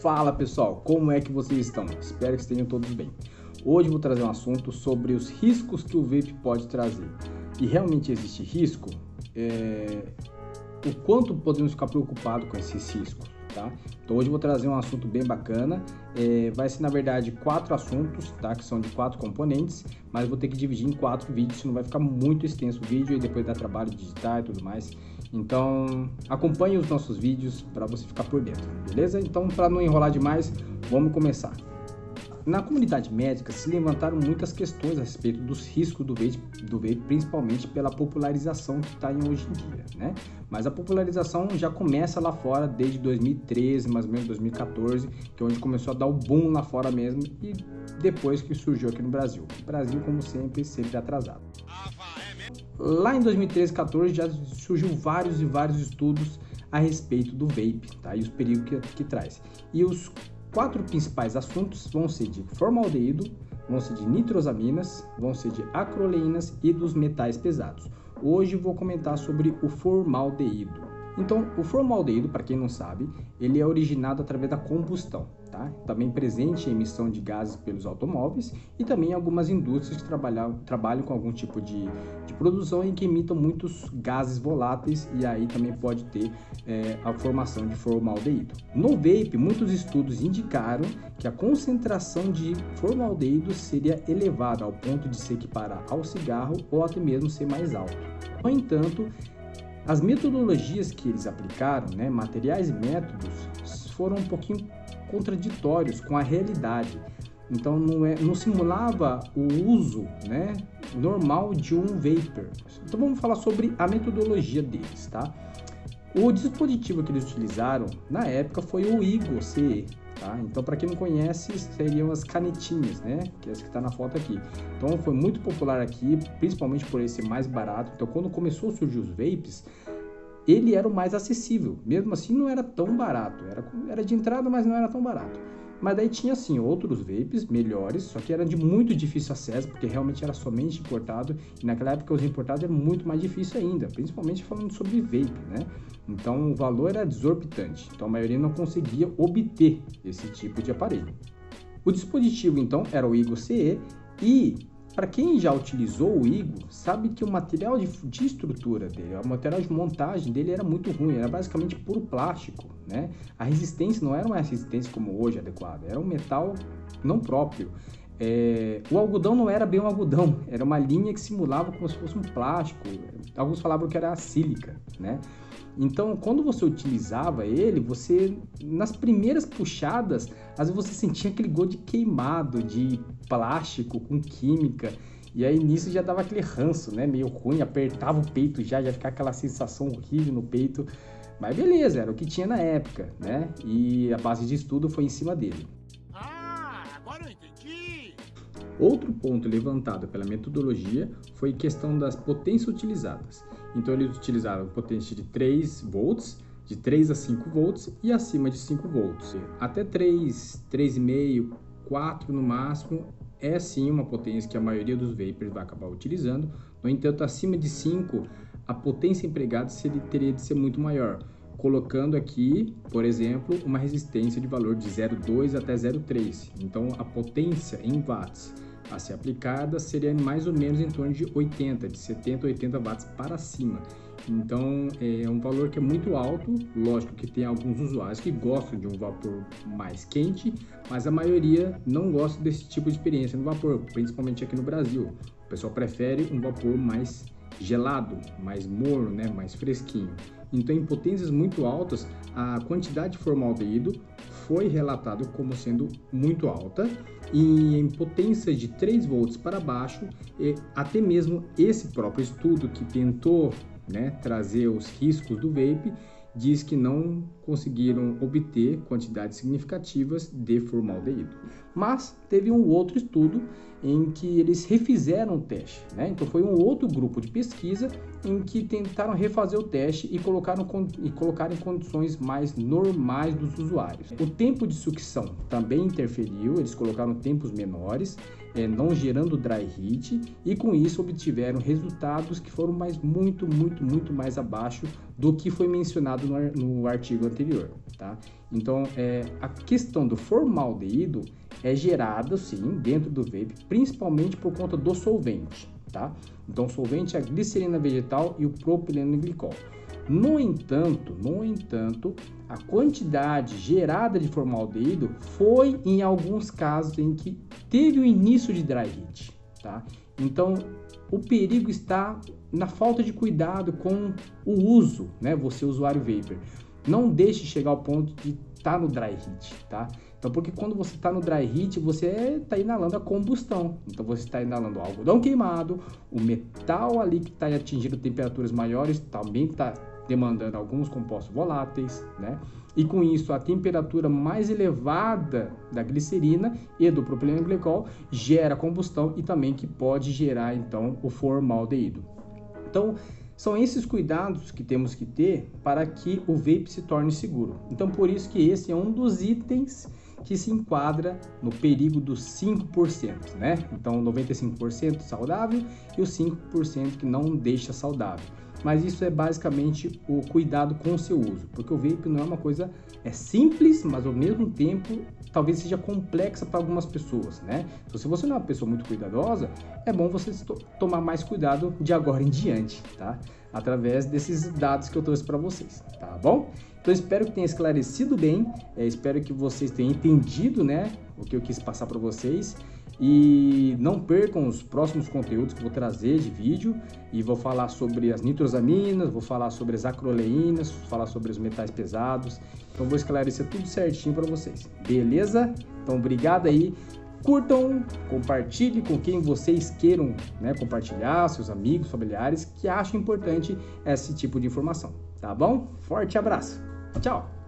Fala pessoal, como é que vocês estão? Espero que estejam todos bem. Hoje vou trazer um assunto sobre os riscos que o vape pode trazer. E realmente existe risco? O quanto podemos ficar preocupados com esses riscos, tá? Então hoje vou trazer um assunto bem bacana. Vai ser na verdade 4 assuntos, tá? Que são de 4 componentes, mas vou ter que dividir em 4 vídeos, senão vai ficar muito extenso o vídeo e depois dá trabalho de digitar e tudo mais. Então acompanhe os nossos vídeos para você ficar por dentro, beleza? Então, para não enrolar demais, vamos começar. Na comunidade médica se levantaram muitas questões a respeito dos riscos do vape, principalmente pela popularização que está hoje em dia, né? Mas a popularização já começa lá fora desde 2013, mais ou menos 2014, que é onde começou a dar o boom lá fora mesmo, e depois que surgiu aqui no Brasil. O Brasil, como sempre atrasado. Lá em 2013, 14 já surgiu vários estudos a respeito do vape, tá? E os perigos que traz. E os 4 principais assuntos vão ser de formaldeído, vão ser de nitrosaminas, vão ser de acroleínas e dos metais pesados. Hoje vou comentar sobre o formaldeído. Então, o formaldeído, para quem não sabe, ele é originado através da combustão, tá? Também presente em emissão de gases pelos automóveis e também em algumas indústrias que trabalham com algum tipo de produção em que emitam muitos gases voláteis, e aí também pode ter a formação de formaldeído. No vape, muitos estudos indicaram que a concentração de formaldeído seria elevada ao ponto de se equiparar ao cigarro ou até mesmo ser mais alto. No entanto, as metodologias que eles aplicaram, né, materiais e métodos, foram um pouquinho contraditórios com a realidade. Então não simulava o uso, né, normal de um vapor. Então vamos falar sobre a metodologia deles, tá? O dispositivo que eles utilizaram na época foi o IGO-CE. Tá? Então, para quem não conhece, seriam as canetinhas, né? Que é essa que está na foto aqui. Então, foi muito popular aqui, principalmente por ele ser mais barato. Então, quando começou a surgir os vapes, ele era o mais acessível. Mesmo assim, não era tão barato. Era de entrada, mas não era tão barato. Mas daí tinha, assim, outros vapes melhores, só que eram de muito difícil acesso, porque realmente era somente importado. E naquela época, os importados eram muito mais difícil ainda, principalmente falando sobre vape, né? Então, o valor era exorbitante. Então, a maioria não conseguia obter esse tipo de aparelho. O dispositivo, então, era o IGO-CE, e para quem já utilizou o IGO, sabe que o material de estrutura dele, o material de montagem dele era muito ruim, era basicamente puro plástico, né? A resistência não era uma resistência como hoje adequada, era um metal não próprio. O algodão não era bem um algodão, era uma linha que simulava como se fosse um plástico. Alguns falavam que era a sílica, né? Então, quando você utilizava ele, você, nas primeiras puxadas, às vezes você sentia aquele gosto de queimado, de plástico com química, e aí nisso já dava aquele ranço, né? Meio ruim, apertava o peito já ficava aquela sensação horrível no peito, mas beleza, era o que tinha na época, né? E a base de estudo foi em cima dele. Agora eu entendi! Outro ponto levantado pela metodologia foi a questão das potências utilizadas. Então eles utilizaram potência de 3 volts, de 3 a 5 volts e acima de 5 volts. Até 3, 3,5, 4 no máximo é sim uma potência que a maioria dos vapers vai acabar utilizando. No entanto, acima de 5, a potência empregada teria de ser muito maior, colocando aqui, por exemplo, uma resistência de valor de 0,2 até 0,3. Então, a potência em watts a ser aplicada seria mais ou menos em torno de 80, de 70 a 80 watts para cima. Então, é um valor que é muito alto. Lógico que tem alguns usuários que gostam de um vapor mais quente, mas a maioria não gosta desse tipo de experiência no vapor, principalmente aqui no Brasil. O pessoal prefere um vapor mais gelado, mais morno, né, mais fresquinho. Então, em potências muito altas, a quantidade de formaldeído foi relatada como sendo muito alta, e em potências de 3 volts para baixo, até mesmo esse próprio estudo que tentou, né, trazer os riscos do vape, diz que não conseguiram obter quantidades significativas de formaldeído. Mas teve um outro estudo em que eles refizeram o teste, né? Então foi um outro grupo de pesquisa em que tentaram refazer o teste e colocar em condições mais normais dos usuários. O tempo de sucção também interferiu, eles colocaram tempos menores, não gerando dry heat, e com isso obtiveram resultados que foram muito mais abaixo do que foi mencionado no artigo anterior, tá? Então, a questão do formaldeído é gerada, sim, dentro do vape, principalmente por conta do solvente, tá? Então, o solvente é a glicerina vegetal e o propileno glicol. No entanto, a quantidade gerada de formaldeído foi em alguns casos em que teve o início de dry heat, tá? Então, o perigo está na falta de cuidado com o uso, né? Você, usuário vapor, não deixe chegar ao ponto de estar no dry heat, tá? Então, porque quando você está no dry heat, você está inalando a combustão. Então, você está inalando o algodão queimado, o metal ali que está atingindo temperaturas maiores também está demandando alguns compostos voláteis, né? E com isso, a temperatura mais elevada da glicerina e do propileno glicol gera combustão e também que pode gerar, então, o formaldeído. Então, são esses cuidados que temos que ter para que o vape se torne seguro. Então, por isso que esse é um dos itens que se enquadra no perigo dos 5%, né? Então, 95% saudável e os 5% que não deixa saudável. Mas isso é basicamente o cuidado com o seu uso, porque o vape não é uma coisa simples, mas ao mesmo tempo talvez seja complexa para algumas pessoas, né? Então, se você não é uma pessoa muito cuidadosa, é bom você tomar mais cuidado de agora em diante, tá? Através desses dados que eu trouxe para vocês, tá bom? Então, espero que tenha esclarecido bem, espero que vocês tenham entendido, né, o que eu quis passar para vocês. E não percam os próximos conteúdos que eu vou trazer de vídeo, e vou falar sobre as nitrosaminas, vou falar sobre as acroleínas, vou falar sobre os metais pesados. Então vou esclarecer tudo certinho para vocês, beleza? Então obrigado aí, curtam, compartilhem com quem vocês queiram, né, compartilhar, seus amigos, familiares que acham importante esse tipo de informação, tá bom? Forte abraço, tchau!